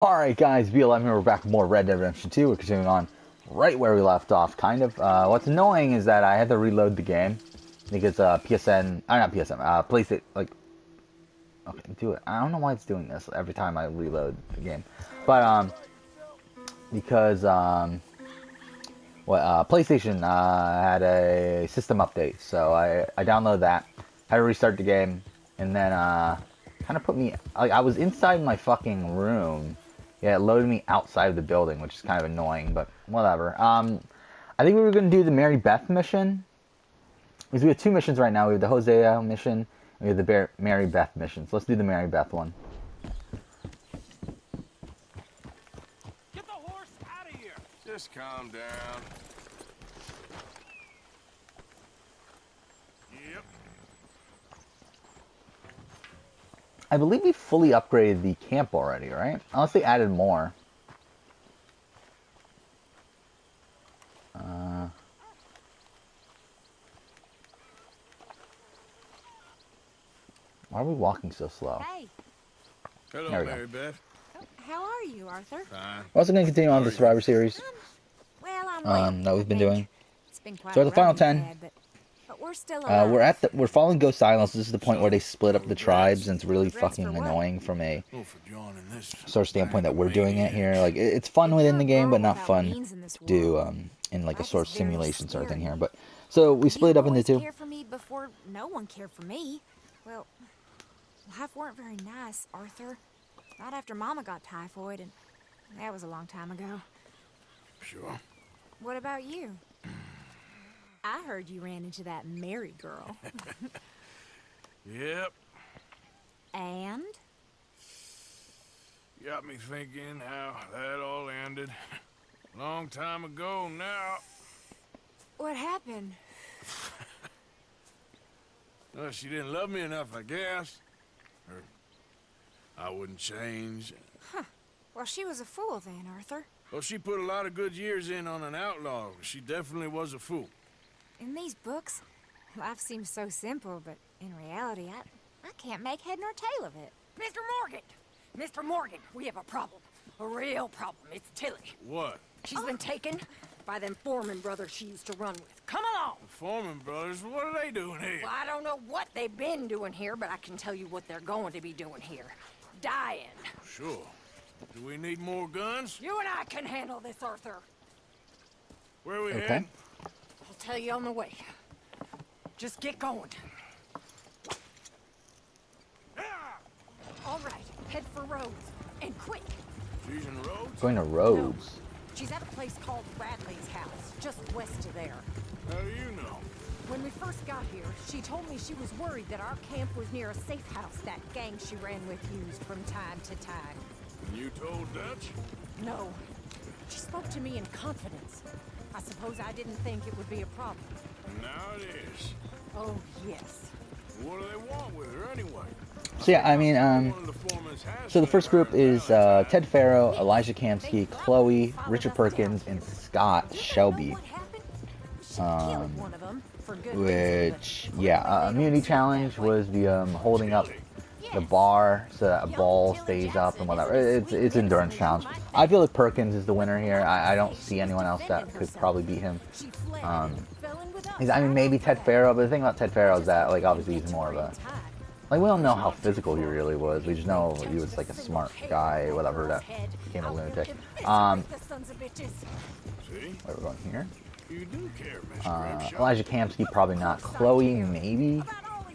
Alright guys, BLM here, we're back with more Red Dead Redemption 2. We're continuing on right where we left off, kind of. What's annoying is that I had to reload the game because PlayStation, like, okay, do it. I don't know why it's doing this every time I reload the game. But, because, PlayStation, had a system update, so I downloaded that, had to restart the game, and then, kind of put me, like, I was inside my fucking room. Yeah, it loaded me outside of the building, which is kind of annoying, but whatever. I think we were going to do the Mary Beth mission. Because we have two missions right now. We have the Hosea mission, and we have the Mary Beth mission. So let's do the Mary Beth one. Get the horse out of here! Just calm down. Yep. I believe we fully upgraded the camp already, right? Unless they added more. Why are we walking so slow? Hey. Hello, Mary Beth. How are you, Arthur? Fine. We're also going to continue on the Survivor series Well, I'm well, that we've been doing. It's been quite So a the final run 10. we've had, but we're still alive. We're following Ghost Islands. This is the point where they split up the tribes, and it's really fucking annoying from a sort of standpoint that we're doing it here. Like it's fun within the game, but not fun to do in like a sort of simulation sort of thing here. But so we split it up into two. Cared for me before no one cared for me. Well, life weren't very nice, Arthur. Not after Mama got typhoid, and that was a long time ago. Sure. What about you? I heard you ran into that Mary girl. Yep. And? Got me thinking how that all ended. Long time ago now. What happened? Well, she didn't love me enough, I guess. Or I wouldn't change. Huh. Well, she was a fool then, Arthur. Well, she put a lot of good years in on an outlaw. She definitely was a fool. In these books, life seems so simple, but in reality, I can't make head nor tail of it. Mr. Morgan! Mr. Morgan, we have a problem. A real problem. It's Tilly. What? She's been taken by them Foreman brothers she used to run with. Come along! The Foreman brothers, what are they doing here? Well, I don't know what they've been doing here, but I can tell you what they're going to be doing here. Dying. Sure. Do we need more guns? You and I can handle this, Arthur. Where are we Okay. heading? I'll tell you on the way. Just get going. All right, head for Rhodes. And quick. She's in Rhodes? Going to Rhodes. She's at a place called Bradley's house, just west of there. How do you know? When we first got here, she told me she was worried that our camp was near a safe house that gang she ran with used from time to time. And you told Dutch? No. She spoke to me in confidence. I suppose I didn't think it would be a problem. And now it is. Oh, yes. What do they want with her anyway? So yeah, I mean, One of the foremans has so the first group her is Valentine. Ted Farrow, Elijah Kamsky, Chloe, Richard Perkins, and Scott Shelby. What happened? She killed one of them for good reason, Which, yeah, immunity challenge was the holding up the bar so that a ball stays up and whatever. It's endurance challenge. I feel like Perkins is the winner here. I don't see anyone else that could probably beat him. I mean, maybe Ted Farrow, but the thing about Ted Farrow is that, like, obviously he's more of a, like, we don't know how physical he really was. We just know he was, like, a smart guy, whatever, that became a lunatic. See? Where we're going here. You do care, Mr. Grimshaw. Elijah Kamsky, probably not. Chloe, maybe.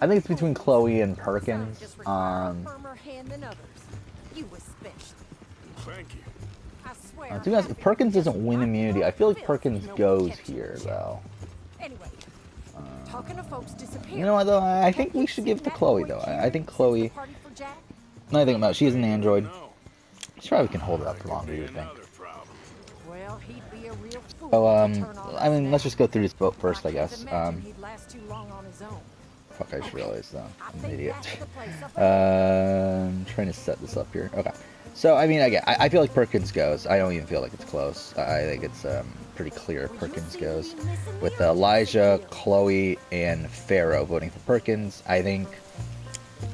I think it's between Chloe and Perkins. Thank you. To be honest, Perkins doesn't win immunity. I feel like Perkins goes here, though. Anyway, talking to folks disappeared. You know what, though? I think we should give it to Chloe, though. I think Chloe... Now I think about it, she is an android. No. She probably can hold it up for longer, you would think. Another problem. Well, he'd be a real fool So, to turn on I mean, us let's now. just go through this boat first, I can't guess. imagine he'd last too long on his own. Fuck, I just realized, though. I I'm an think idiot. that's the place up ahead. I'm trying to set this up here. Okay. So, I mean, again, I feel like Perkins goes. I don't even feel like it's close. I think it's pretty clear Perkins goes. With Elijah, Chloe, and Farrow voting for Perkins. I think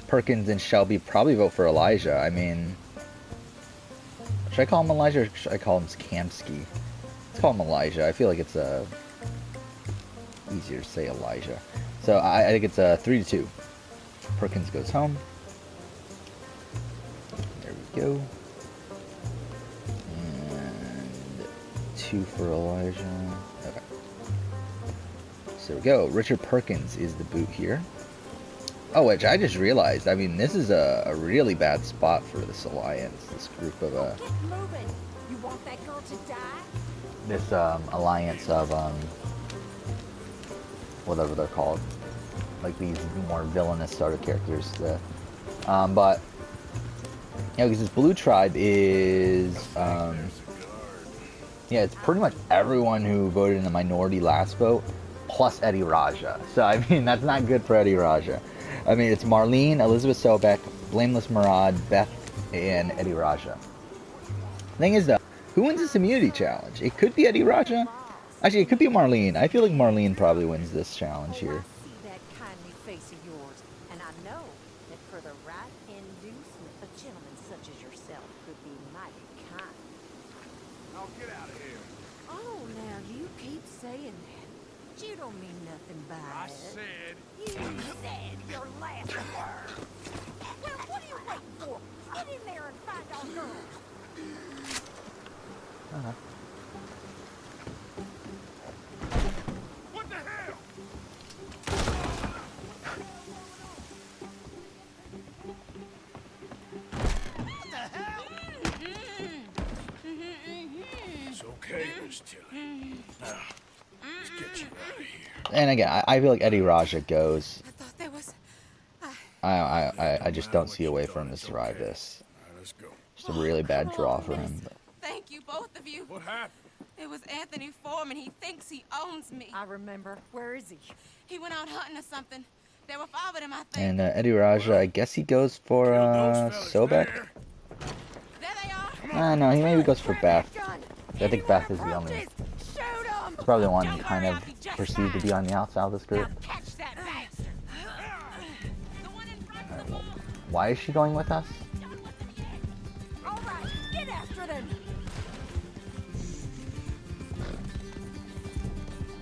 Perkins and Shelby probably vote for Elijah. I mean, Should I call him Elijah or should I call him Skamsky? Let's call him Elijah. I feel like it's easier to say Elijah. So I think it's 3-2. Perkins goes home. There we go. And 2 for Elijah. Okay. So there we go. Richard Perkins is the boot here. Oh, which I just realized. I mean, this is a really bad spot for this alliance. This group of Get moving. You want that girl to die? this alliance of whatever they're called, like these more villainous sort of characters. But yeah, because this blue tribe is yeah, it's pretty much everyone who voted in the minority last vote, plus Eddie Raja. So I mean, that's not good for Eddie Raja. I mean, it's Marlene, Elizabeth Sobek, Blameless Murad, Beth, and Eddie Raja. Thing is, though, who wins this immunity challenge? It could be Eddie Raja. Actually, it could be Marlene. I feel like Marlene probably wins this challenge Oh, here. I see that kindly face of yours, and I know that for the right inducement, a gentleman such as yourself could be mighty kind. Now get out of here. Oh, now you keep saying that. You don't mean nothing by I it. said. You said your last word. Well, what are you waiting for? Get in there and find our girl. What the hell? What the hell? It's okay, Miss Tilly. Now, let's get you out of here. And again, I feel like Eddie Raja goes. I thought there was. I just don't see a way for him to survive this. All right, let's go. Just a really bad draw for him. Thank you, both of you. What happened? It was Anthony Foreman. He thinks he owns me. I remember. Where is he? He went out hunting or something. There were 5 of them, I think. And Eddie Raja, I guess he goes for Sobek. There. There they are. No, he maybe goes for Beth. Gun. I think Beth is the only. Shoot him. It's probably the one Don't kind worry, of I'll be just perceived to fine. be on the outside of this group. Now catch that bastard. The one in front of the ball. Why is she going with us? Don't listen yet. All right, get after them.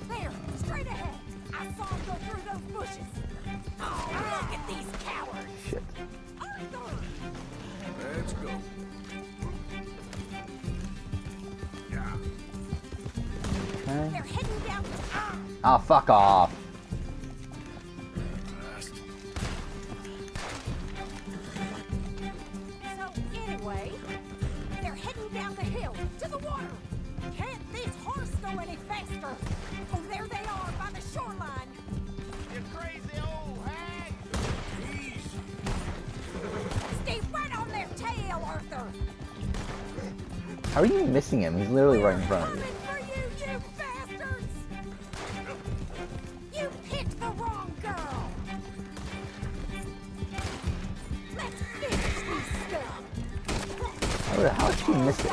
There, straight ahead. I saw him go through those bushes. Oh, look at these cowards. Shit. Arthur! Let's go. Yeah. Okay. They're heading down the... Oh, fuck off. Last. So, anyway, they're heading down the hill to the water. Can't this horse go any faster? Oh, there they are by the shoreline. You crazy old hag. Easy. Stay right on their tail, Arthur. How are you missing him? He's literally right in front of you. Coming for you, you bastards! You picked the wrong girl. Let's finish these scum. How is she missing?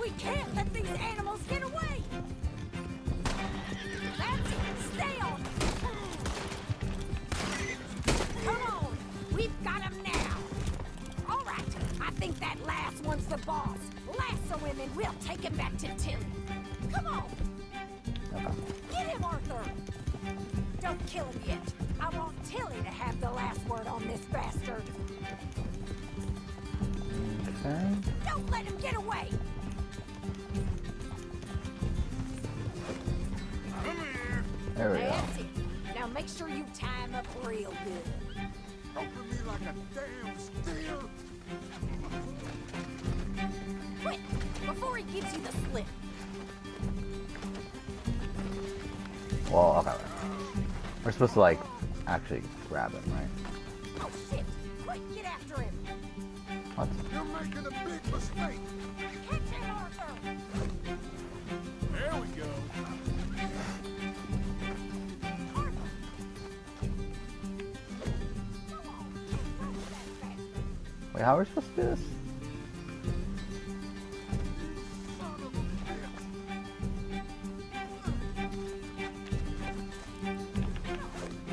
We can't let these animals get away. That's it. Stay on. Come on. We've got him now. All right. I think that last one's the boss. Lasso him and we'll take him back to Tilly. Come on. Get him, Arthur. Don't kill him yet. I want Tilly to have the last word on this bastard. Okay. Don't let him get away. Come here. There we go. That's it. Now make sure you tie him up real good. Open me like a damn steer. Quick, before he gives you the slip. Well, okay. We're supposed to, like, actually grab him, right? Oh shit! Quick, get after him. What? You're making a big mistake. Catch him, Arthur. There we go. Arthur. Come on, throw that bastard. Wait, how are we supposed to do this? Son of a bitch.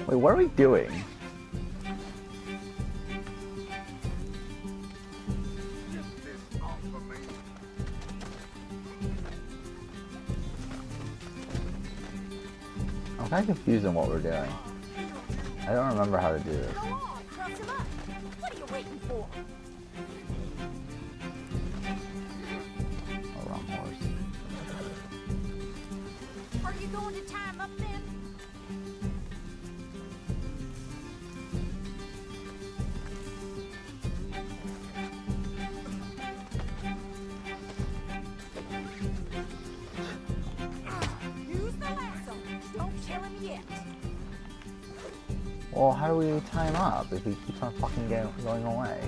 Wait, what are we doing? I'm kind of confused on what we're doing. I don't remember how to do this. Go on, cross him up. What are you waiting for? Oh, wrong horse. Are you going to tie him up then? Use the lasso. Don't kill him yet. Well, how do we tie him up if he keeps on fucking going away?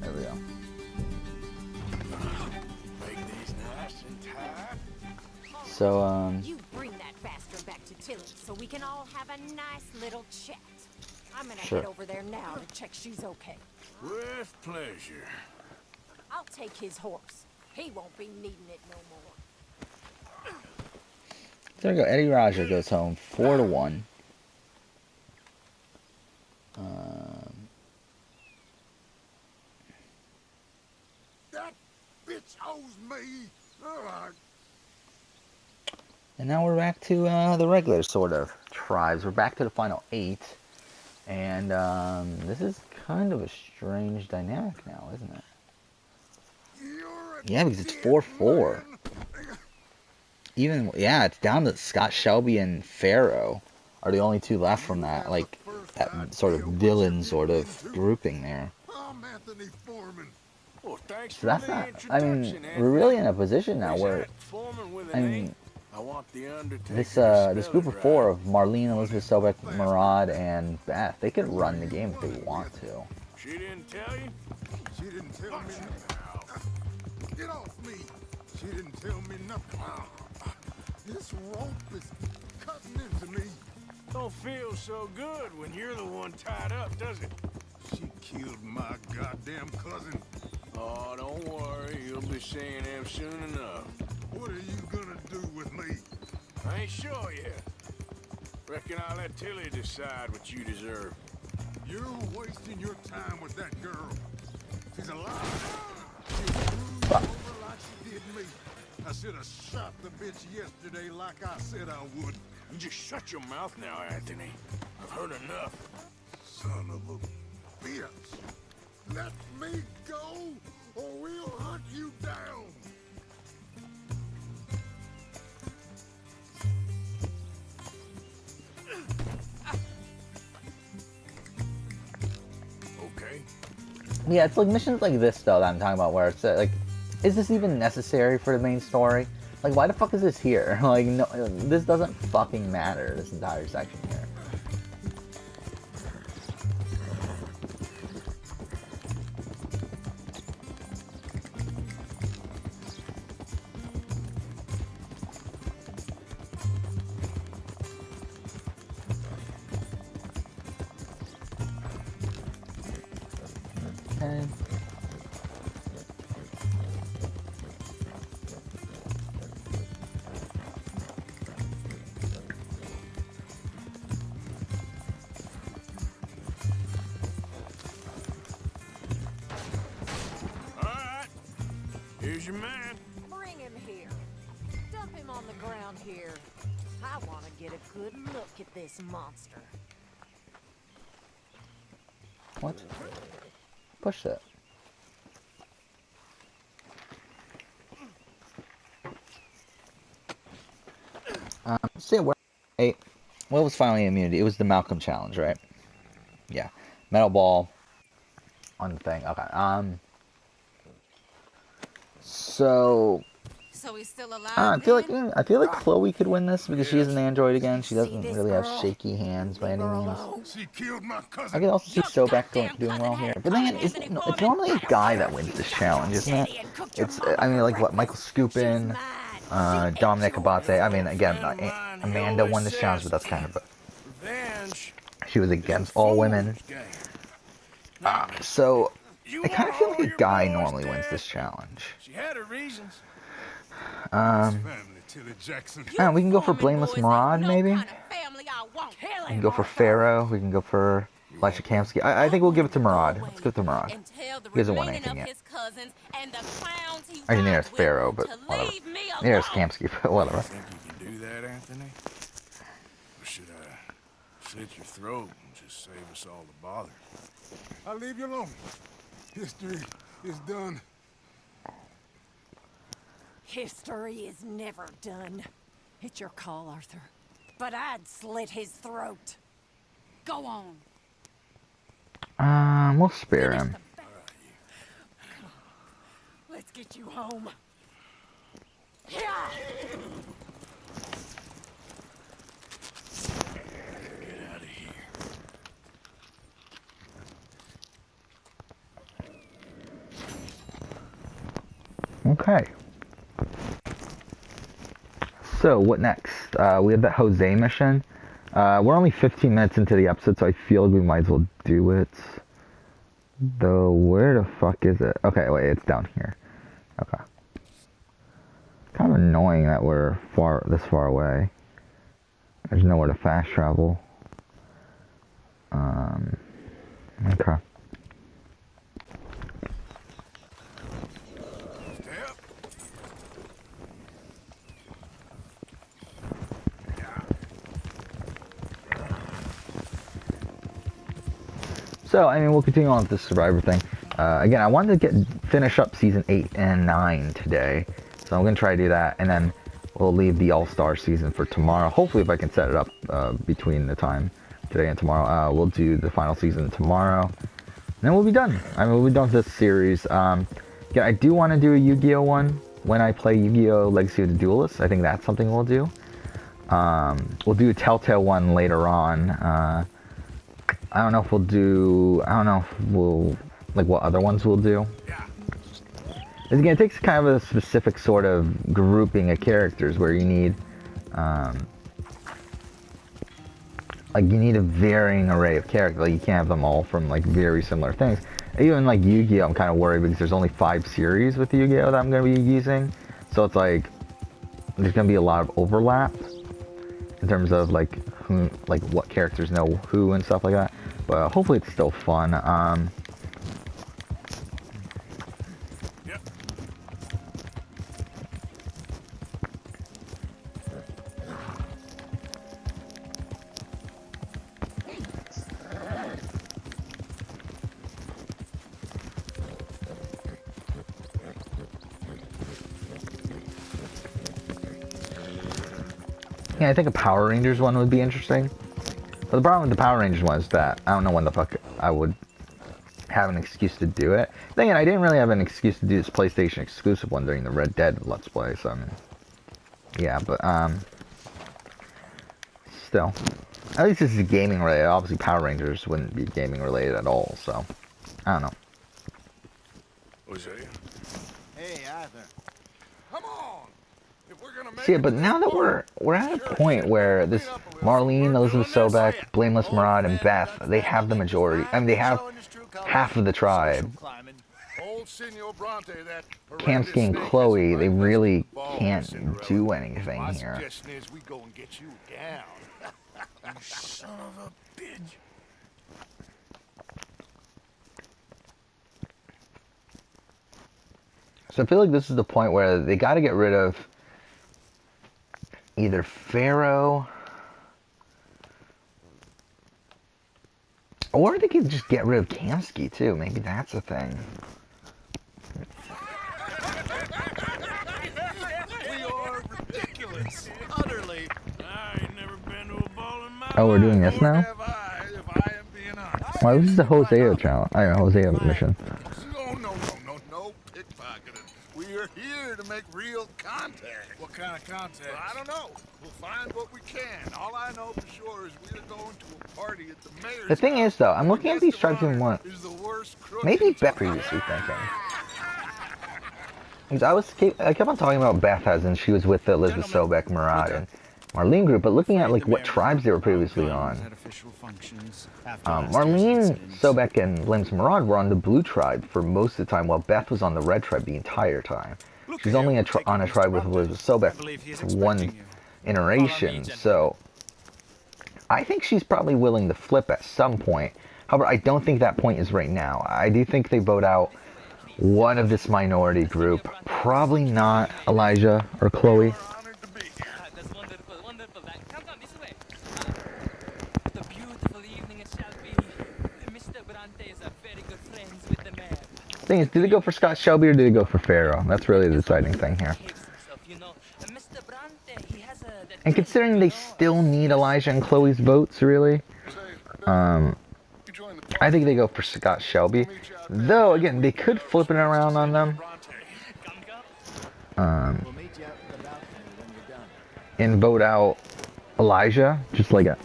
There we go. Make these nice and tight. So, You bring that bastard back to Tilly so we can all have a nice little chat. I'm gonna Sure. head over there now to check she's okay. With pleasure. I'll take his horse. He won't be needing it no more. there we go. Eddie Roger goes home 4-1. That bitch owes me. And now we're back to the regular sort of tribes. We're back to the final 8. And this is kind of a strange dynamic now, isn't it? Yeah, because it's 4-4. Even, yeah, it's down to Scott Shelby and Pharaoh are the only two left from that, like, that sort of villain sort of grouping there. I'm Anthony Foreman. Well, thanks So that's not, I mean, we're really in a position now where, I mean, I want the Undertaker this group of 4 of Marlene, Elizabeth Sobek, Murad, and Beth, they could run the game if they want to. She didn't tell you? She didn't tell me nothing. Get off me. She didn't tell me nothing. This rope is cutting into me. Don't feel so good when you're the one tied up, does it? She killed my goddamn cousin. Oh, don't worry. You'll be seeing him soon enough. What are you gonna do with me? I ain't sure yet. Reckon I'll let Tilly decide what you deserve. You're wasting your time with that girl. She's alive. She'll screw you over like she did me. I should have shot the bitch yesterday like I said I would. You just shut your mouth now, Anthony. I've heard enough. Son of a bitch. Let me go, or we'll hunt you down. Okay. Yeah, it's like missions like this, though, that I'm talking about, where it's like, is this even necessary for the main story? Like, why the fuck is this here? Like, no, this doesn't fucking matter, this entire section here. Okay. Alright. Here's your man. Bring him here. Dump him on the ground here. I want to get a good look at this monster. What? Push it. So yeah, what was finally immunity? It was the Malcolm challenge, right? Yeah. Metal ball on the thing. Okay. So So he's still alive. I then? feel like Chloe could win this because she is an android again. She doesn't this really have girl? shaky hands by any means. She killed my I cousin. can also see Your Sobek goddamn doing well cousin here. had But then common again, Anthony it's Foreman. normally a guy that wins this challenge, isn't it? It's, I mean, like, what, Michael Skupin, Dominic Abate. I mean, again, Amanda won this challenge, but that's kind of Revenge. she was against all women. So, I kind of feel like a guy normally wins this challenge. She had her reasons. Um, Family, Tilly Jackson. I don't know, we can go for Foreman Blameless boys ain't Murad, no maybe? kind of We can go for Pharaoh. We can go for Elijah Kamsky. I think we'll give it to Murad. Let's give it to Murad. He doesn't want anything yet. I mean, there's Pharaoh, but whatever. There's Kamsky, but whatever. Think you can do that, Anthony? Or should I slit your throat and just save us all the bother? I'll leave you alone. History is done. History is never done. It's your call, Arthur. But I'd slit his throat. Go on. We'll spare him. Let's get you home. Yeah. Get out of here. Okay. So, what next? We have that Jose mission. We're only 15 minutes into the episode, so I feel like we might as well do it. Though, where the fuck is it? Okay, wait, it's down here. Okay. Kind of annoying that we're this far away. There's nowhere to fast travel. Okay. So, I mean, we'll continue on with the Survivor thing. Again, I wanted to finish up Season 8 and 9 today. So I'm going to try to do that, and then we'll leave the All-Star season for tomorrow. Hopefully, if I can set it up between the time today and tomorrow, we'll do the final season tomorrow. And then we'll be done. I mean, we'll be done with this series. Yeah, I do want to do a Yu-Gi-Oh! One when I play Yu-Gi-Oh! Legacy of the Duelist. I think that's something we'll do. We'll do a Telltale one later on. I don't know if we'll do... I don't know if we'll... like, what other ones we'll do. Again, it takes kind of a specific sort of grouping of characters where you need... like, you need a varying array of characters. Like, you can't have them all from, like, very similar things. Even, like, Yu-Gi-Oh! I'm kind of worried because there's only 5 series with Yu-Gi-Oh! That I'm going to be using. So it's, like... there's going to be a lot of overlap in terms of, like, who, like, what characters know who and stuff like that. But hopefully it's still fun. Yeah, I think a Power Rangers one would be interesting. But the problem with the Power Rangers one is that I don't know when the fuck I would have an excuse to do it. Then again, I didn't really have an excuse to do this PlayStation exclusive one during the Red Dead Let's Play, so I mean, yeah, but still, at least this is gaming related. Obviously, Power Rangers wouldn't be gaming related at all, so I don't know. Jose? Hey, Arthur. Come on. If we're gonna make See, but now that we're at a point where this Marlene, Elizabeth Sobek, Blameless Murad, and Beth, they have the majority. I mean, they have half of the tribe. Kamsky and Chloe, they really can't do anything here. Son of a bitch. So I feel like this is the point where they got to get rid of either Pharaoh, or they could just get rid of Kamsky too. Maybe that's a thing. We are ridiculous. Utterly. I ain't never been to a ball in my Oh, we're doing this now? If I am being honest. Why was this the Hosea challenge? I know, Hosea mission. No pickpocketing. We are here to make real contact. What kind of contact? Well, I don't know. We'll find what we can. All I know for sure is we're going to a party at the mayor's. The thing is, though, I'm looking at these tribes and one. Is the worst crook Maybe in Beth previously thinking. Because I kept on talking about Beth as in she was with the Elizabeth Sobek, Murad, and Marlene group, but looking at like what tribes they were previously on. Marlene, Sobek, and Limbs Murad were on the blue tribe for most of the time, while Beth was on the red tribe the entire time. She's only on a tribe with Elizabeth Sobek for one iteration, so I think she's probably willing to flip at some point. However, I don't think that point is right now. I do think they vote out one of this minority group. Probably not Elijah or Chloe. Honored to be here. That's wonderful, wonderful. Come this way. The beautiful evening it shall be. Mr. Bronte is a very good friends with the man. Thing is, did they go for Scott Shelby or did they go for Pharaoh? That's really the deciding thing here. You know, Mr. Bronte, he has a... And considering they still need Elijah and Chloe's votes, really, You join the party. I think they go for Scott Shelby. Though, again, they could flip it around on them. We'll meet you out in the balcony when you're done. And vote out Elijah. Just like a...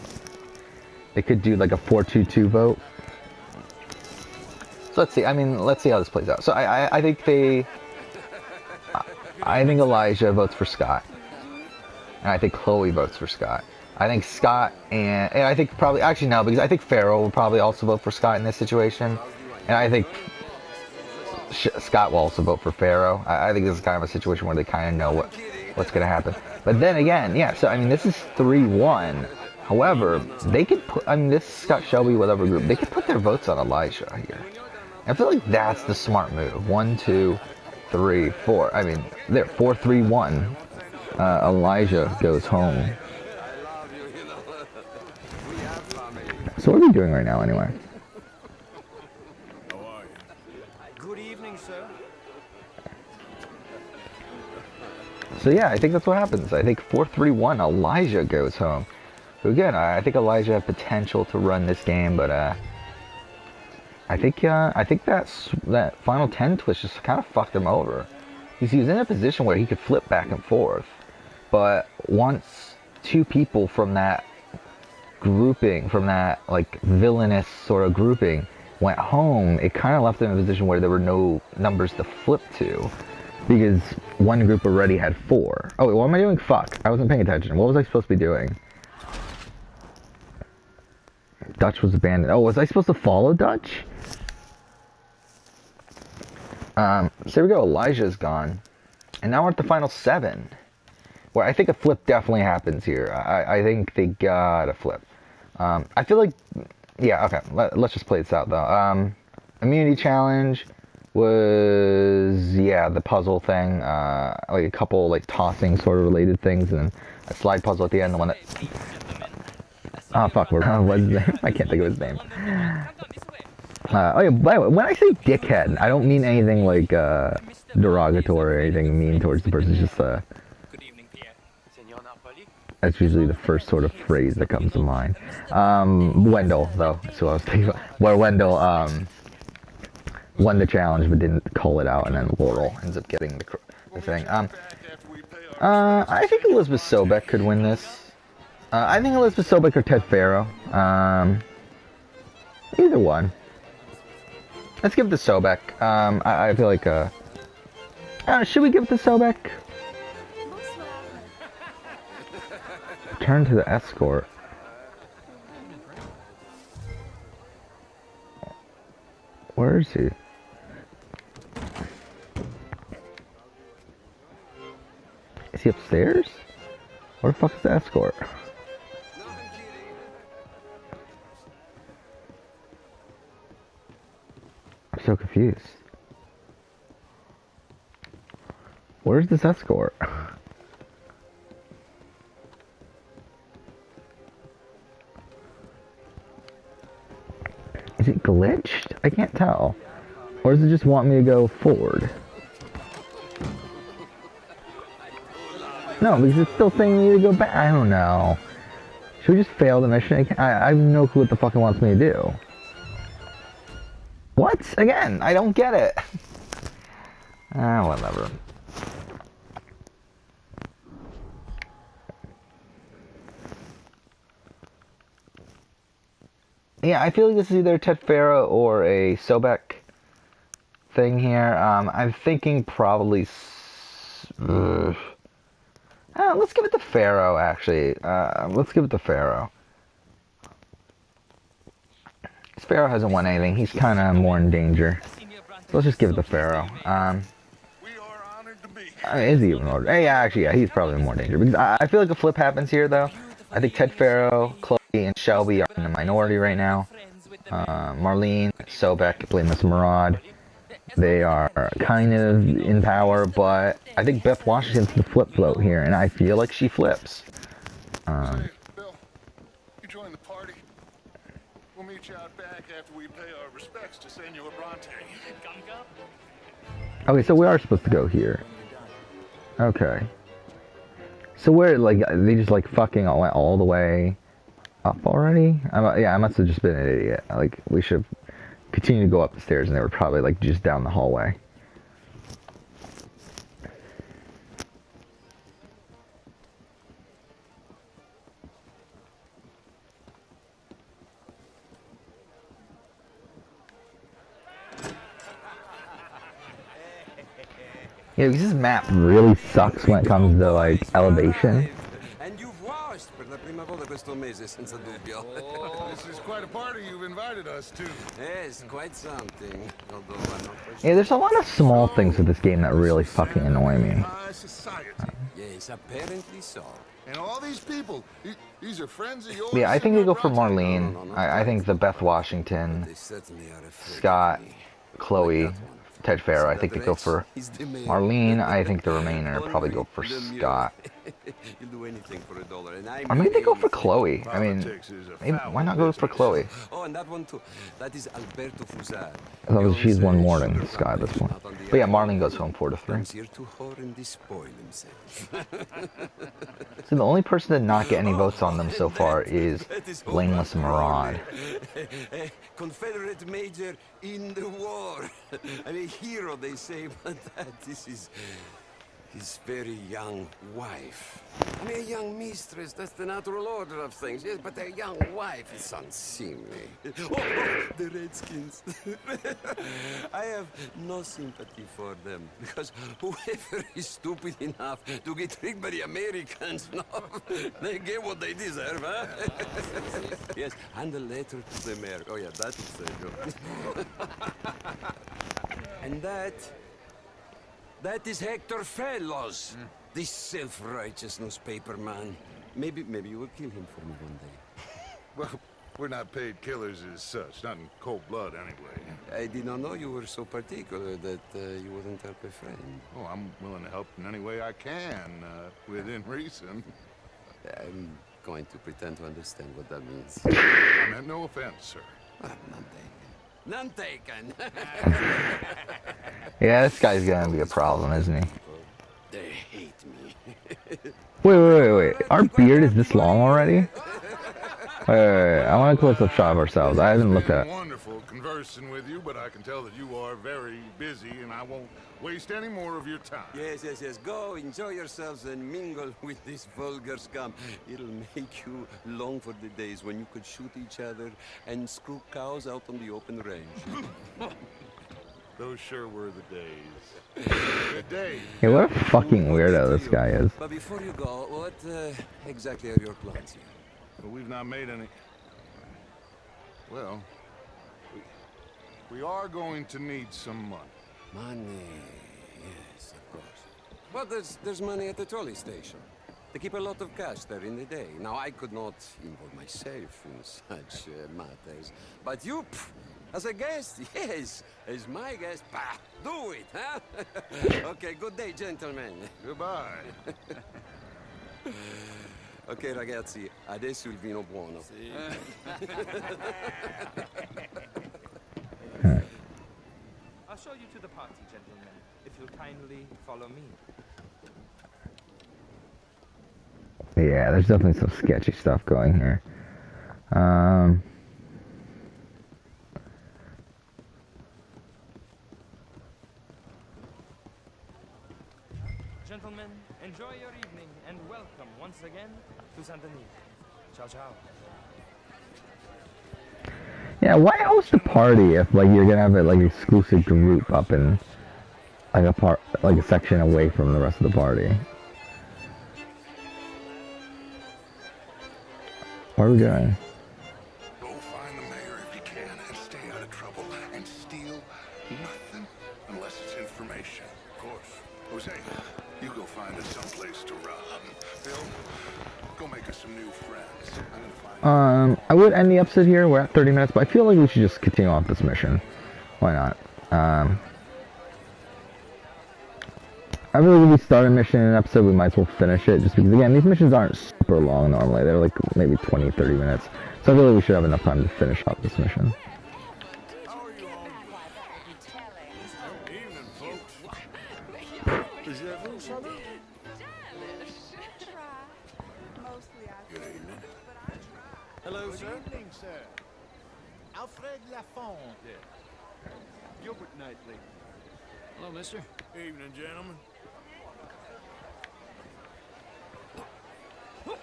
They could do like a 4-2-2 vote. So let's see. I mean, let's see how this plays out. So I think they... I think Elijah votes for Scott. And I think Chloe votes for Scott. I think Scott and I think probably... Actually, no, because I think Pharaoh will probably also vote for Scott in this situation. And I think Scott will also vote for Pharaoh. I think this is kind of a situation where they kind of know what's going to happen. But then again, yeah, so I mean, this is 3-1. However, they could put... I mean, this Scott Shelby, whatever group, they could put their votes on Elijah here. I feel like that's the smart move. 1, 2, 3, 4. I mean, there, 4, 3, 1. Elijah goes home. So what are we doing right now, anyway? Good evening, sir. So yeah, I think that's what happens. I think 4, 3, 1. Elijah goes home. So again, I think Elijah had potential to run this game, but I think that final 10 twist just kind of fucked him over. Because he was in a position where he could flip back and forth. But once two people from that grouping, from that like villainous sort of grouping, went home, it kind of left him in a position where there were no numbers to flip to. Because one group already had 4. Oh wait, what am I doing? Fuck. I wasn't paying attention. What was I supposed to be doing? Dutch was abandoned. Oh, was I supposed to follow Dutch? So here we go. Elijah's gone. And now we're at the final 7. Where I think a flip definitely happens here. I think they gotta flip. I feel like... Yeah, okay. Let's just play this out, though. Immunity challenge was... Yeah, the puzzle thing. Like a couple, like, tossing sort of related things. And then a slide puzzle at the end. The one that... Oh, fuck. What's his name? I can't think of his name. Oh, yeah, by the way, when I say dickhead, I don't mean anything, like, derogatory or anything mean towards the person. It's just, that's usually the first sort of phrase that comes to mind. Wendell, though, that's what I was thinking about. Where Wendell, won the challenge but didn't call it out, and then Laurel ends up getting the thing. I think Elizabeth Sobek could win this. I think Elizabeth Sobek or Ted Pharaoh. Either one. Let's give it to Sobek. I feel like, should we give it to Sobek? Turn to the escort. Where is he? Is he upstairs? Where the fuck is the escort? I'm so confused. Where's this escort? Is it glitched? I can't tell. Or does it just want me to go forward? No, because it's still saying me to go back. I don't know. Should we just fail the mission? I have no clue what the fuck it wants me to do. What? Again, I don't get it. Whatever. Yeah, I feel like this is either Ted Pharaoh or a Sobek thing here. I'm thinking probably... let's give it to Pharaoh, actually. Let's give it to Pharaoh. Pharaoh hasn't won anything. He's kind of more in danger. So let's just give it to Pharaoh. We are honored to be here. I mean, is he even more? Hey, yeah, actually, yeah, he's probably in more danger. Because I feel like a flip happens here, though. I think Ted Pharaoh, and Shelby are in the minority right now. Marlene, Sobek, Blameless Maraude, they are kind of in power, but I think Beth Washington's the flip float here, and I feel like she flips. Say, Bill, you join the party. We'll meet you out back after we pay our respects to Senor Bronte. Okay, so we are supposed to go here. Okay. So we're like, they just like fucking went all the way up already? Yeah, I must have just been an idiot. Like, we should continue to go up the stairs, and they were probably like just down the hallway. Yeah, because this map really sucks when it comes to like elevation. And you've washed per la prima volta questo mese senza dubbio. This is quite a party you've invited us to. Yes, quite something. Although I'm not quite Yeah, there's a lot of small things with this game that really fucking annoy me. High society. Yes, apparently so. And all these people, these are friends of yours. Yeah, I think they go for Bronte? Marlene. I think the Beth Washington, They certainly are afraid Scott, of me. Chloe, Ted Farrow, I think they go for Marlene. I think the remainder probably go for Scott. You'll do anything for $1, and I Or maybe they go for anything. Chloe. I mean, Politics is a maybe, foul why not go for business. Chloe? Oh, and that one too. That is Alberto Fusar. As long as she's one more Fiancé, than sugar Scott at this company, point. not on the But yeah, other. Marlene goes home 4-3. Comes here to whore and despoil himself. So the only person to not get any votes on them so far is Blameless Maraude. Confederate major in the war. I mean, hero, they say, but this is his very young wife. I mean, a young mistress, that's the natural order of things, yes, but a young wife is unseemly. Oh, the Redskins. I have no sympathy for them, because whoever is stupid enough to get tricked by the Americans, no, they get what they deserve, huh? Yes, and a letter to the mayor. Oh, yeah, that will save you. And that is Hector Fellows, this self-righteous newspaper man. Maybe you will kill him for me one day. Well, we're not paid killers as such, not in cold blood anyway. I did not know you were so particular that you wouldn't help a friend. Oh, I'm willing to help in any way I can, within reason. I'm going to pretend to understand what that means. I meant no offense, sir. Ah, none taken. None taken. Yeah, this guy's gonna be a problem, isn't he? They hate me. Wait. Our beard is this long already? Wait. I want to close up shot of ourselves. I haven't looked at It's it. been wonderful conversing with you, but I can tell that you are very busy, and I won't waste any more of your time. Yes. Go, enjoy yourselves and mingle with this vulgar scum. It'll make you long for the days when you could shoot each other and screw cows out on the open range. Those sure were the days. Good day. Hey, what a fucking weirdo this guy is. But before you go, what exactly are your plans here? Well, we've not made any... Well, we are going to need some money. Money, yes, of course. But there's money at the trolley station. They keep a lot of cash there in the day. Now, I could not involve myself in such matters. But you, as a guest, yes, as my guest, do it, huh? Okay, good day, gentlemen. Goodbye. Ok, ragazzi, adesso il vino buono. I'll show you to the party, gentlemen, if you'll kindly follow me. Yeah, there's definitely some sketchy stuff going here. Gentlemen, enjoy your evening and welcome once again to Saint Denis. Ciao, ciao. Yeah, why host a party if like you're gonna have a like exclusive group up in like a section away from the rest of the party? What are we doing? Go find the mayor if you can and stay out of trouble and steal nothing unless it's information. Of course. Jose, you go find us someplace to rob. Bill, go make us some new friends. I would end the episode here. We're at 30 minutes, but I feel like we should just continue on with this mission. Why not? I really, when we start a mission in an episode, we might as well finish it, just because, again, these missions aren't super long normally. They're like maybe 20, 30 minutes. So I feel like we should have enough time to finish up this mission. Evening, folks. Is that room something? Good evening. Hello, sir. Evening, sir. Alfred Lafond. Gilbert Knightley. Hello, mister. Evening, gentlemen. You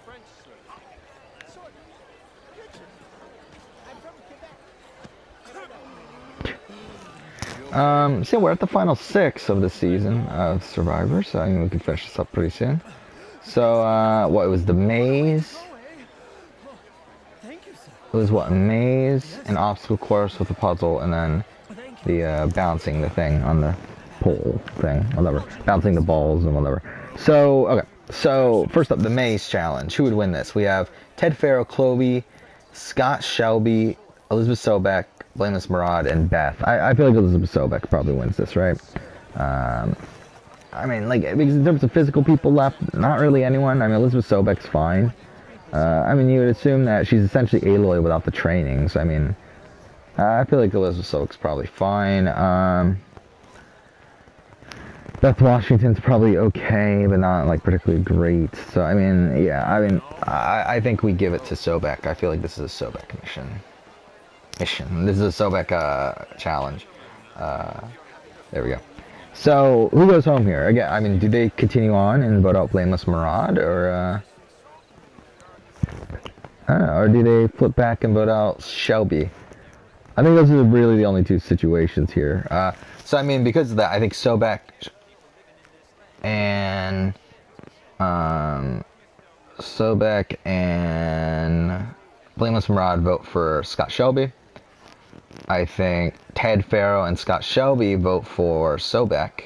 French, sir? Sort of. Kitchen. I'm from Quebec. So we're at the final 6 of the season of Survivor, so I think we can finish this up pretty soon. So, what, it was the maze? It was what, a maze, an obstacle course with a puzzle, and then the bouncing the thing on the pole thing, whatever. Bouncing the balls and whatever. So, okay. So, first up, the maze challenge. Who would win this? We have Ted Farrow, Chloe, Scott Shelby, Elizabeth Sobek, Blameless Murad, and Beth. I feel like Elizabeth Sobek probably wins this, right? I mean, like, because in terms of physical people left, not really anyone. I mean, Elizabeth Sobek's fine. I mean, you would assume that she's essentially Aloy without the training. So, I mean, I feel like Elizabeth Sobek's probably fine. Beth Washington's probably okay, but not, like, particularly great. So, I mean, yeah, I think we give it to Sobek. I feel like this is a Sobek mission. This is a Sobek, challenge. There we go. So, who goes home here? Again, I mean, do they continue on and vote out Blameless Murad, or, I don't know, or do they flip back and vote out Shelby? I think those are really the only two situations here. So, I mean, because of that, I think Sobek and Blameless Murad vote for Scott Shelby. I think Ted Farrow and Scott Shelby vote for Sobek.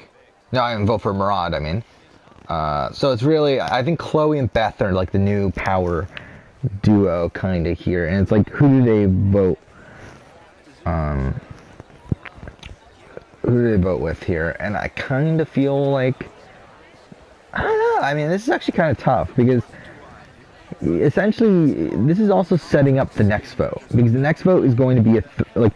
No, I mean, vote for Murad, I mean. So it's really, I think Chloe and Beth are like the new power duo kind of here. And it's like, who do they vote? Who do they vote with here? And I kind of feel like, I don't know. I mean, this is actually kind of tough because essentially this is also setting up the next vote, because the next vote is going to be like,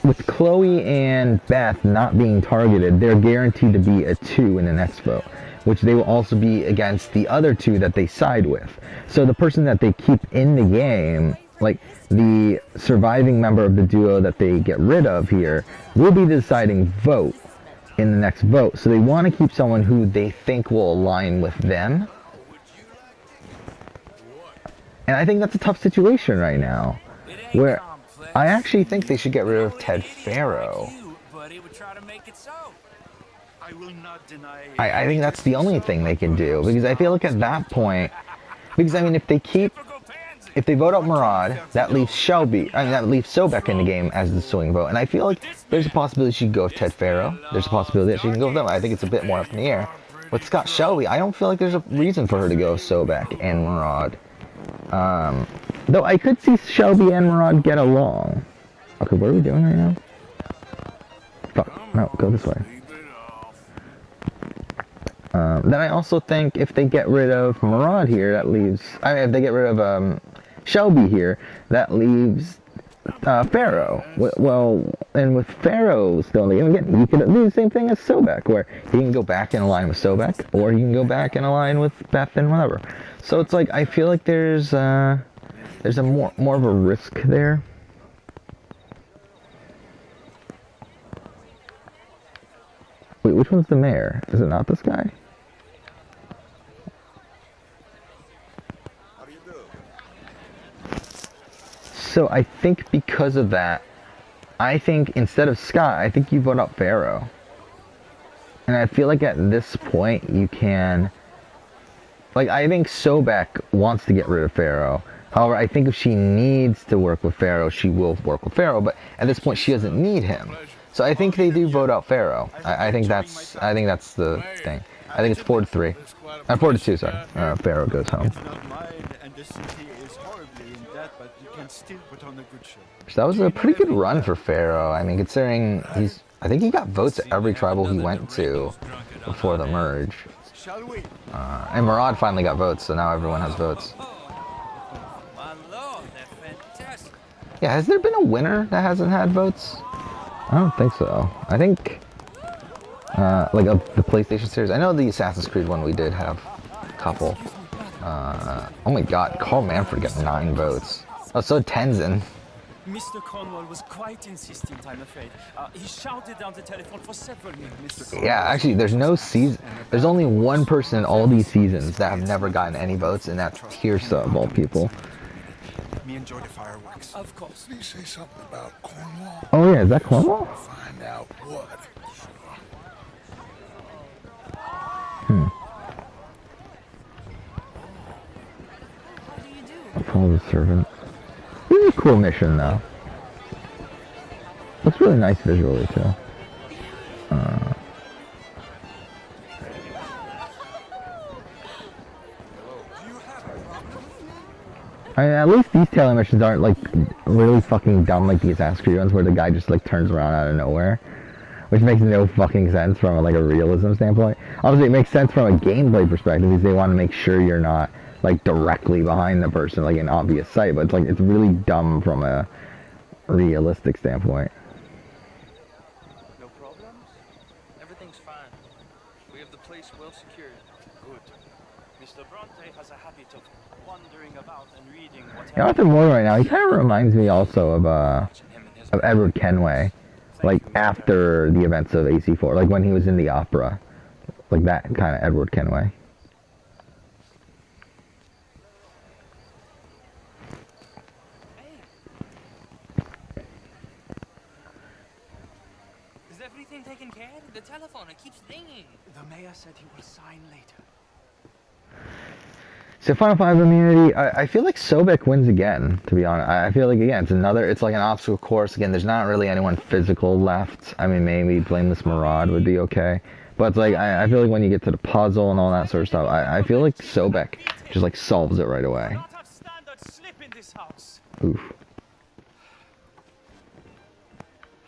with Chloe and Beth not being targeted, they're guaranteed to be a 2 in the next vote, which they will also be against the other 2 that they side with. So the person that they keep in the game, like the surviving member of the duo that they get rid of here, will be the deciding vote in the next vote. So they want to keep someone who they think will align with them. And I think that's a tough situation right now, where I actually think they should get rid of Ted Farrow. I think that's the only thing they can do, because I feel like at that point, because I mean, if they vote out Murad, that leaves that leaves Sobek in the game as the swing vote, and I feel like there's a possibility she can go with Ted Farrow. There's a possibility that she can go with them. I think it's a bit more up in the air. With Scott Shelby, I don't feel like there's a reason for her to go with Sobek and Murad. Though I could see Shelby and Murad get along. Okay, what are we doing right now? Fuck, no, go this way. Then I also think if they get rid of Murad here, that leaves, I mean, if they get rid of, Shelby here, that leaves, Farrow. Well, and with Farrow still in the game, again, you could do the same thing as Sobek, where he can go back and align with Sobek, or he can go back and align with Beth and whatever. So it's like, I feel like there's a more of a risk there. Wait, which one's the mayor? Is it not this guy? How do you do? So I think because of that, I think instead of Scott, I think you vote out Farrow. And I feel like at this point you can, like, I think Sobek wants to get rid of Farrow. However, I think if she needs to work with Farrow, she will work with Farrow. But at this point, she doesn't need him. So I think they do vote out Farrow. I think that's the thing. I think it's 4-3. 4-2, sorry. Pharaoh goes home. It's not mine, and the city is horribly in debt, but you can still put on a good show. So that was a pretty good run for Pharaoh. I mean, considering I think he got votes at every tribal he went to before the merge. Shall we? And Murad finally got votes, so now everyone has votes. My lord, they're fantastic. Yeah, has there been a winner that hasn't had votes? I don't think so. I think, like of the PlayStation series, I know the Assassin's Creed one we did have a couple. Oh my god, Carl Manfred got 9 votes. Oh, so Tenzin. Mr. Cornwall was quite insistent, I'm afraid. He shouted down the telephone for several minutes. Yeah, actually, there's no season. There's only one person in all these seasons that have never gotten any votes, and that's Tirsa of all people. Me enjoy the fireworks. Of course. Did he say something about Cornwall? Oh yeah, is that Cornwall? Find out what. What do you do? Follow the servant. This is a cool mission, though. Looks really nice visually, too. I mean, at least these Taylor missions aren't, like, really fucking dumb like the Assassin's Creed ones, where the guy just, like, turns around out of nowhere. Which makes no fucking sense from, like, a realism standpoint. Obviously, it makes sense from a gameplay perspective, because they want to make sure you're not, like, directly behind the person, like, an obvious sight, but it's, like, it's really dumb from a realistic standpoint. No problems? Everything's fine. We have the place well secured. Good. Mr. Bronte has a habit of wandering about and reading what You know, Arthur Moore right now, he kind of reminds me also of Edward Kenway. Like, after the events of AC4, like, when he was in the opera. Like, that kind of Edward Kenway. Is everything taken care of? The telephone, it keeps ringing. The mayor said he will sign later. So Final 5 immunity, I feel like Sobek wins again, to be honest. I feel like, again, it's like an obstacle course. Again, there's not really anyone physical left. I mean, maybe Blameless Murad would be okay. But it's like, I feel like when you get to the puzzle and all that sort of stuff, I feel like Sobek just, like, solves it right away. Not have standard slip in this house. Oof.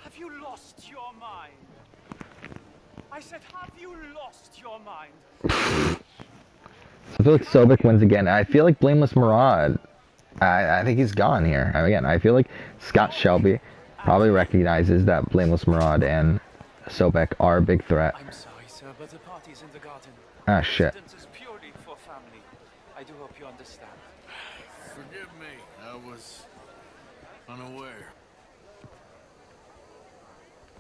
Have you lost your mind? I said, have you lost your mind? I feel like Sobek wins again. I feel like Blameless Murad, I think he's gone here. Again, I feel like Scott Shelby probably recognizes that Blameless Murad and Sobek are a big threat. I'm sorry, sir, but the party's in the garden. Ah, shit. Residence is purely for family. I do hope you understand. Forgive me. I was unaware.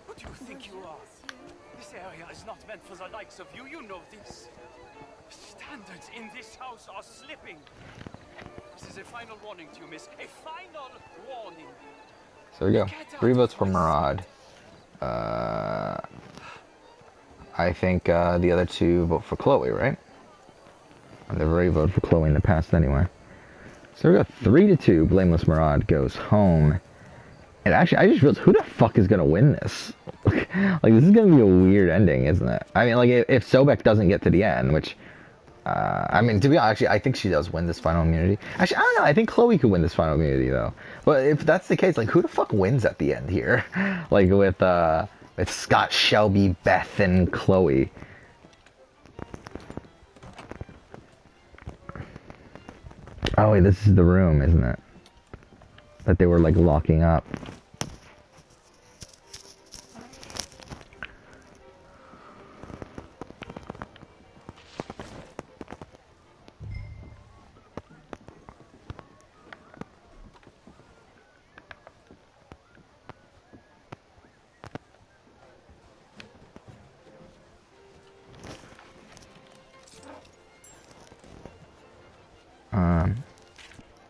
Who do you think you are? This area is not meant for the likes of you. You know this. Standards in this house are slipping. This is a final warning to you, miss. A final warning. So we go. 3 votes for Murad. I think the other 2 vote for Chloe, right? They've already voted for Chloe in the past anyway. So we got 3-2. Blameless Murad goes home. And actually, I just realized, who the fuck is gonna win this? Like, this is gonna be a weird ending, isn't it? I mean, like, if Sobek doesn't get to the end, which, I mean, to be honest, actually, I think she does win this final immunity. Actually, I don't know, I think Chloe could win this final immunity, though. But if that's the case, like, who the fuck wins at the end here? Like, with Scott, Shelby, Beth, and Chloe. Oh, wait, this is the room, isn't it? That they were, like, locking up.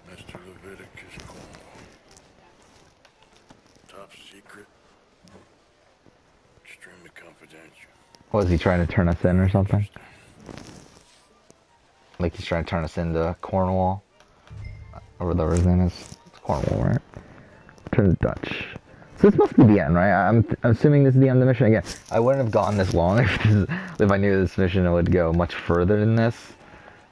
Mr. Leviticus Cornwall. Top secret. Extremely confidential. Was he trying to turn us in or something? Like he's trying to turn us into Cornwall? Or whatever his name is. It's Cornwall, right? Turn to Dutch. So this must be the end, right? I'm assuming this is the end of the mission. Again, I wouldn't have gotten this long if this is if I knew this mission would go much further than this.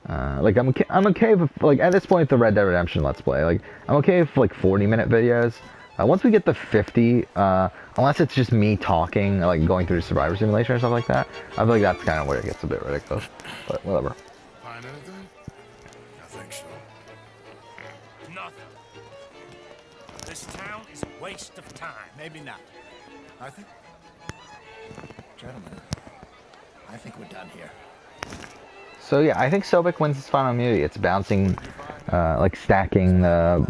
Like I'm okay with, like, at this point the Red Dead Redemption Let's Play, like I'm okay with like 40-minute videos. Once we get to 50, unless it's just me talking, like going through Survivor Simulation or stuff like that, I feel like that's kind of where it gets a bit ridiculous. But whatever. Find anything? I think so. Nothing. This town is a waste of time. Maybe not. I think... Gentlemen, I think we're done here. So yeah, I think Sobek wins his final immunity. It's bouncing, like stacking the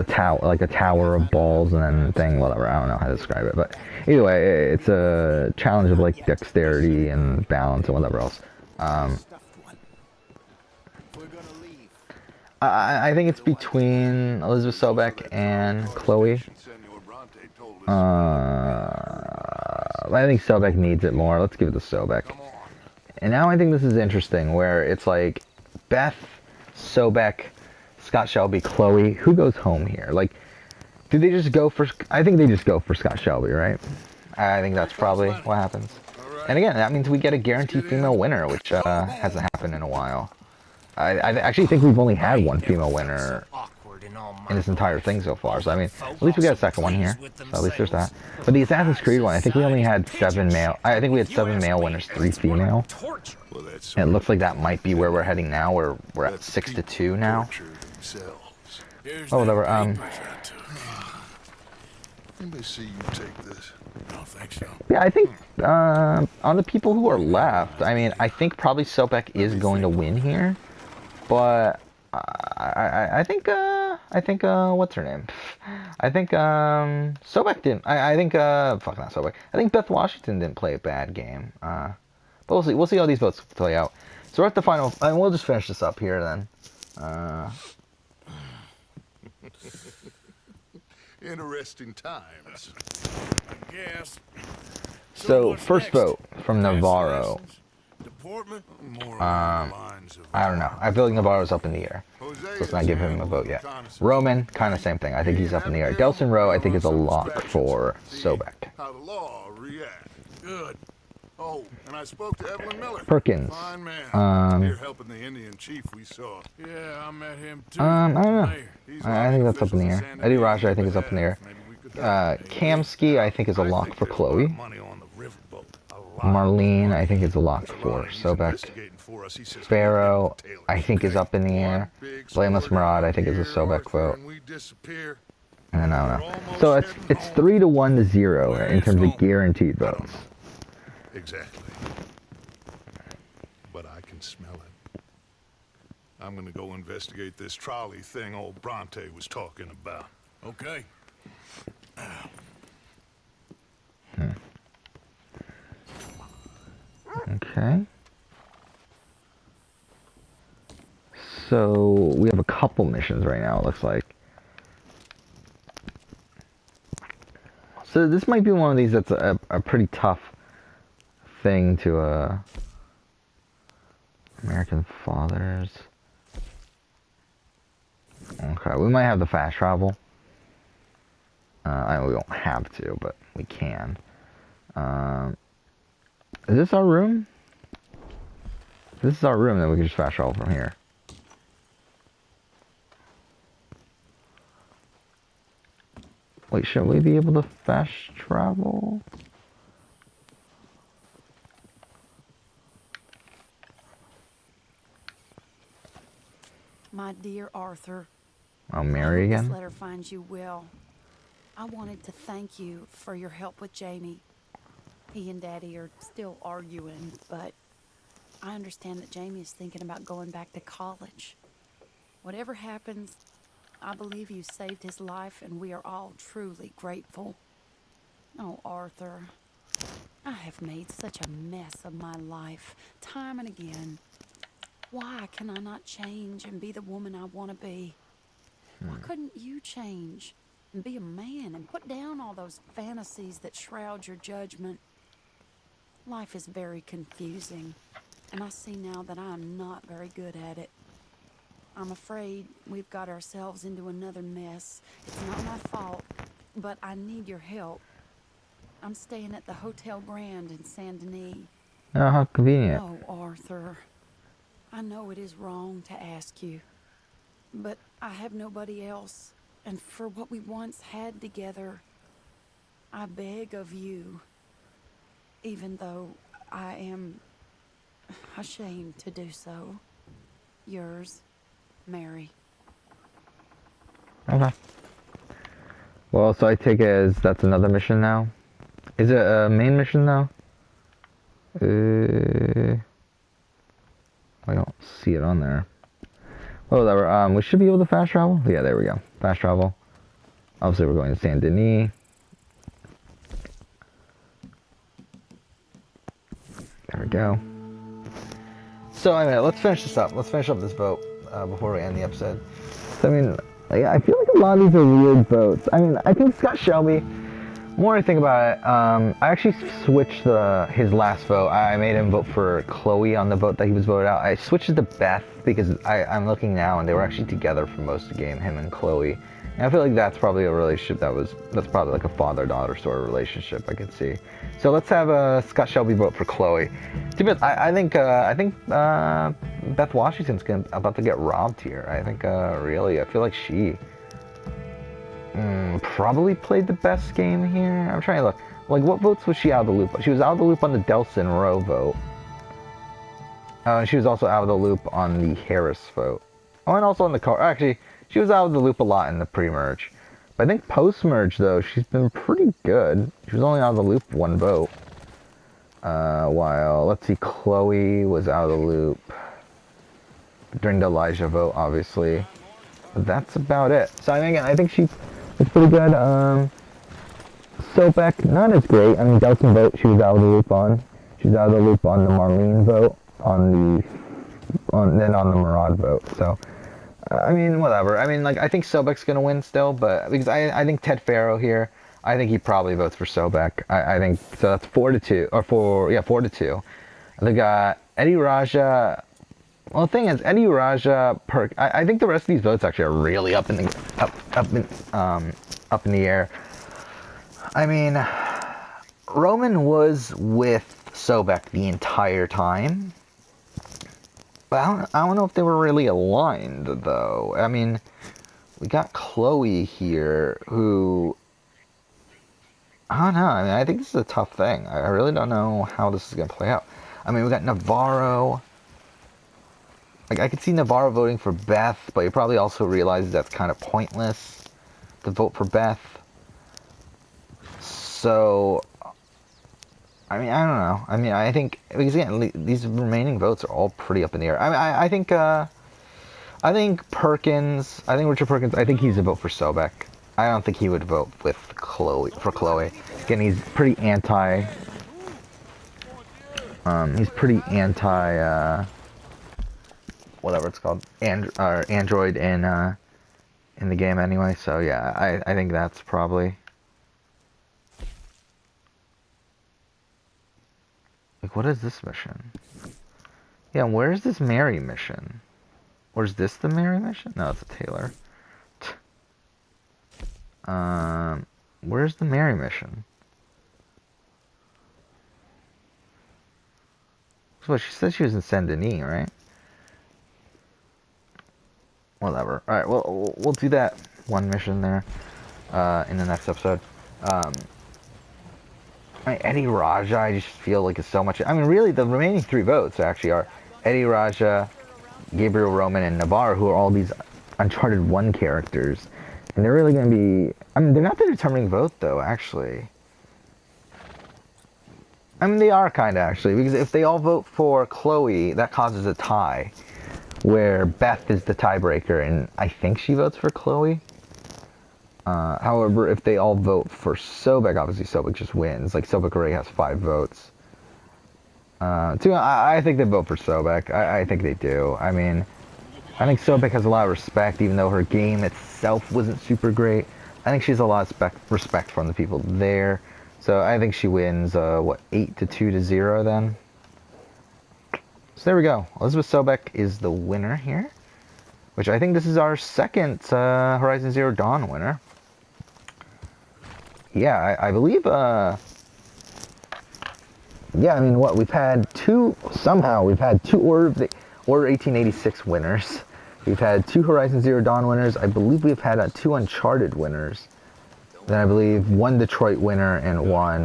tower, like a tower of balls and then thing, whatever. I don't know how to describe it, but either way, it's a challenge of like dexterity and balance and whatever else. I think it's between Elizabeth Sobek and Chloe. I think Sobek needs it more. Let's give it to Sobek. And now I think this is interesting, where it's like Beth, Sobek, Scott Shelby, Chloe. Who goes home here? Like, do they just go for... I think they just go for Scott Shelby, right? I think that's probably what happens. And again, that means we get a guaranteed female winner, which hasn't happened in a while. I actually think we've only had one female winner in this entire thing so far. So, I mean, at least we got a second one here. So at least there's that. But the Assassin's Creed one, I think we only had 7 male... I think we had 7 male winners, 3 female. And it looks like that might be where we're heading now, where we're at 6-2 now. Oh, whatever. Anybody see you take this? I don't think so. Yeah, I think on the people who are left, I mean, I think probably Sobek is going to win here, but I think what's her name? I think Sobek didn't. I think fuck, not Sobek. I think Beth Washington didn't play a bad game. But we'll see. We'll see how these votes play out. So we're at the final, and we'll just finish this up here then. Interesting times. I guess. So first vote from Navarro. Deportment? I don't know. I feel like Navarro's up in the air. So let's not give him a vote yet. Roman, kind of same thing. I think he's up in the air. Delson Rowe, I think, is a lock for Sobek. How the law react. Good. Oh, and I spoke to Evelyn Miller. Perkins. Fine man. Here helping the Indian chief we saw. Yeah, I met him too. I don't know. I think that's up in the air. Eddie Raja, I think, is up in the air. Kamsky, I think, is a lock for Chloe. Marlene, I think, is a lock for Sobek. Sparrow, I think, is up in the air. Blameless Murad, I think, is a Sobek vote. And then I don't know. So it's 3-1 to 0 in terms of guaranteed votes. Exactly. But I can smell it. I'm gonna go investigate this trolley thing old Bronte was talking about. Okay. Okay. So we have a couple missions right now, it looks like. So this might be one of these that's a pretty tough thing to American Fathers. Okay, we might have the fast travel. I know we don't have to, but we can. Is this our room? This is our room, then we can just fast travel from here. Wait, should we be able to fast travel? My dear Arthur. Oh, Mary again? This letter finds you well. I wanted to thank you for your help with Jamie. He and Daddy are still arguing, but I understand that Jamie is thinking about going back to college. Whatever happens, I believe you saved his life, and we are all truly grateful. Oh, Arthur, I have made such a mess of my life, time and again. Why can I not change and be the woman I want to be? Why couldn't you change and be a man and put down all those fantasies that shroud your judgment? Life is very confusing, and I see now that I am not very good at it. I'm afraid we've got ourselves into another mess. It's not my fault, but I need your help. I'm staying at the Hotel Grand in Saint Denis. Oh, how convenient. Oh, Arthur. I know it is wrong to ask you, but I have nobody else, and for what we once had together, I beg of you, even though I am ashamed to do so. Yours, Mary. Okay. Well, so I take it as that's another mission now. Is it a main mission now? I don't see it on there. Well, whatever. We should be able to fast travel. Yeah, there we go. Fast travel. Obviously, we're going to Saint Denis. There we go. So, anyway, let's finish this up. Let's finish up this boat before we end the episode. So, I mean, I feel like a lot of these are weird boats. I mean, I think Scott Shelby, the more I think about it, I actually switched his last vote. I made him vote for Chloe on the boat that he was voted out. I switched it to Beth because I'm looking now and they were actually together for most of the game, him and Chloe. And I feel like that's probably a relationship that's probably like a father-daughter sort of relationship I could see. So let's have Scott Shelby vote for Chloe. To be honest, I think Beth Washington's about to get robbed here. I think really, I feel like she probably played the best game here. I'm trying to look. Like, what votes was she out of the loop? She was out of the loop on the Delson Rowe vote. And she was also out of the loop on the Harris vote. Oh, and also on the car. Actually, she was out of the loop a lot in the pre-merge. But I think post-merge, though, she's been pretty good. She was only out of the loop one vote. While, let's see, Chloe was out of the loop during the Elijah vote, obviously. But that's about it. So, I think she was pretty good. Sobek, not as great. I mean, Delson vote, she was out of the loop on. She was out of the loop on the Marlene vote, then on the Murad vote. So, I mean, whatever. I mean, like, I think Sobek's gonna win still, but because I think Ted Farrow here, I think he probably votes for Sobek. I think so. That's 4-2 or 4-2. They got Eddie Raja. Well, the thing is, Eddie Raja, Perk. I think the rest of these votes actually are really up in the air. I mean, Roman was with Sobek the entire time. But I don't know if they were really aligned, though. I mean, we got Chloe here, who... I don't know. I mean, I think this is a tough thing. I really don't know how this is going to play out. I mean, we got Navarro. Like, I could see Navarro voting for Beth, but he probably also realizes that's kind of pointless to vote for Beth. So... I mean, I don't know. I mean, I think because again, these remaining votes are all pretty up in the air. I mean, I think Perkins. I think Richard Perkins. I think he's a vote for Sobek. I don't think he would vote with Chloe for Chloe. Again, he's pretty anti. He's pretty anti. Whatever it's called, Android in the game anyway. So yeah, I think that's probably. Like, what is this mission? Yeah, where's this Mary mission? Or is this the Mary mission? No, it's a Taylor. Where's the Mary mission? So she said she was in Saint Denis, right? Whatever. Alright, well, we'll do that one mission there in the next episode. Eddie Raja, I just feel like it's so much. I mean, really, the remaining 3 votes actually are Eddie Raja, Gabriel Roman, and Navarro, who are all these Uncharted 1 characters. And they're really going to be... I mean, they're not the determining vote, though, actually. I mean, they are kind of, actually, because if they all vote for Chloe, that causes a tie, where Beth is the tiebreaker, and I think she votes for Chloe. However, if they all vote for Sobek, obviously Sobek just wins. Like, Sobek already has 5 votes. I think they vote for Sobek. I think they do. I mean, I think Sobek has a lot of respect, even though her game itself wasn't super great. I think she has a lot of respect from the people there. So I think she wins, 8-2-0 then? So there we go. Elizabeth Sobek is the winner here. Which I think this is our second Horizon Zero Dawn winner. Yeah, I believe yeah, I mean, what we've had two Order 1886 winners. We've had 2 Horizon Zero Dawn winners. I believe we've had 2 Uncharted winners. Then I believe 1 Detroit winner and 1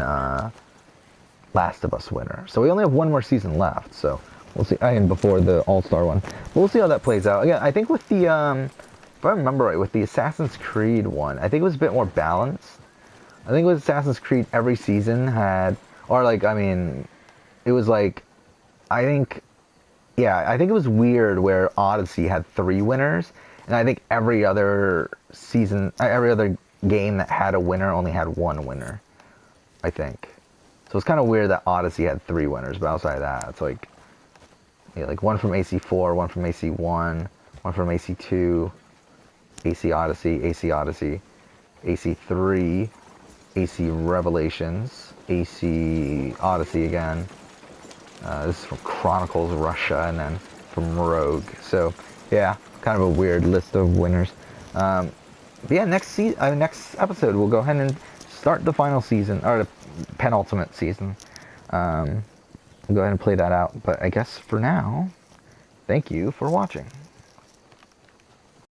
Last of Us winner. So we only have 1 more season left. So we'll see. And before the All-Star one, we'll see how that plays out. Again, I think with the if I remember right, with the Assassin's Creed one, I think it was a bit more balanced. I think with Assassin's Creed, every season had, or like, I mean, it was like, I think it was weird where Odyssey had 3 winners, and I think every other season, every other game that had a winner only had 1 winner, I think. So it's kind of weird that Odyssey had 3 winners, but outside of that, it's like, yeah, like 1 from AC4, 1 from AC1, 1 from AC2, AC Odyssey, AC3, AC Revelations, AC Odyssey again. This is from Chronicles Russia, and then from Rogue. So yeah, kind of a weird list of winners. But yeah, next episode we'll go ahead and start the final season, or the penultimate season. We'll go ahead and play that out. But I guess for now, thank you for watching.